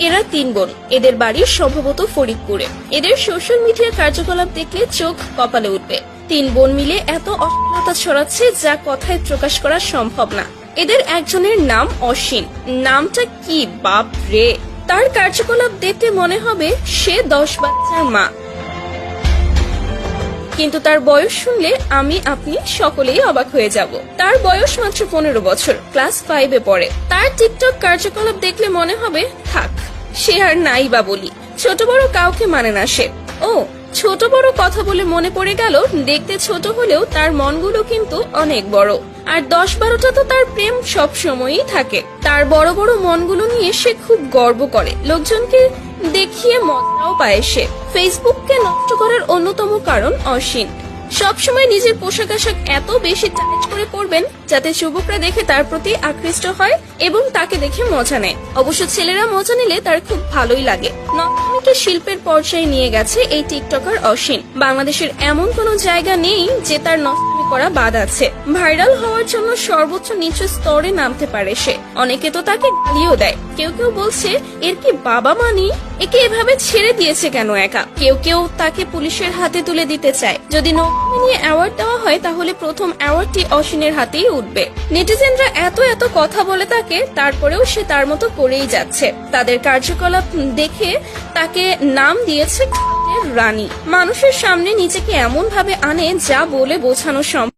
এরা 3 বোন, এদের বাড়ি সম্ভবত ফরিদপুরে। এদের সোশ্যাল মিডিয়া কার্যকলাপ দেখলে চোখ কপালে উঠবে। 3 বোন মিলে এত অশ্লীলতা ছড়াচ্ছে যা কথায় প্রকাশ করা সম্ভব না। এদের একজনের নাম অশ্বিন। নামটা কি বাপ রে! তার কার্যকলাপ দেখতে মনে হবে সে 10 বাচ্চার মা, কিন্তু তার বয়স শুনলে আপনি সকলেই অবাক হয়ে যাব। তার বয়স মাত্র 15 বছর, ক্লাস 5-এ পড়ে। তার টিকটক কার্যকলাপ দেখলে মনে হবে থাক, সে আর নাই বা বলি। ছোট বড় কাউকে মানে না সে। ও, ছোট বড় কথা বলে মনে পড়ে গেল, দেখতে ছোট হলেও তার মনগুলো কিন্তু অনেক বড়। আর 10-12টা তো তার প্রেম সব সময়ই থাকে। তার বড় বড় মনগুলো নিয়ে সে খুব গর্ব করে, লোকজনকে দেখিয়ে মজাও পায় সে। ফেসবুককে নষ্ট করার অন্যতম কারণ অশ্বিন। সবসময় নিজের পোশাক আশাক এত বেশি টাইট করে পরবেন যাতে যুবকরা দেখে তার প্রতি আকৃষ্ট হয় এবং তাকে দেখে মজা নেয়। অবশ্য ছেলেরা মজা নিলে তার খুব ভালোই লাগে। নর্তকীকে শিল্পের পর্যায়ে নিয়ে গেছে এই টিকটকার অশ্বিন। বাংলাদেশের এমন কোনো জায়গা নেই যে তার নর্তকী করা বাদ আছে। ভাইরাল হওয়ার জন্য সর্বোচ্চ নিচু স্তরে নামতে পারে সে। অনেকে তো তাকে গালিও দেয়। কেউ কেউ বলছে এর কি বাবা মা নেই, একে এভাবে ছেড়ে দিয়েছে কেন একা। কেউ কেউ তাকে পুলিশের হাতে তুলে দিতে চায়। যদি নর্তকী নিয়ে অ্যাওয়ার্ড দেওয়া হয় তাহলে প্রথম অ্যাওয়ার্ডটি অশ্বিনের হাতেই উঠবে। নেটিজেনরা এত এত কথা বলে তাকে, তারপরেও সে তার মতো করেই যাচ্ছে। তাদের কার্যকলাপ দেখে তাকে নাম দিয়েছে রানী। মানুষের সামনে নিজেকে এমন ভাবে আনে যা বলে বোঝানো সম্ভব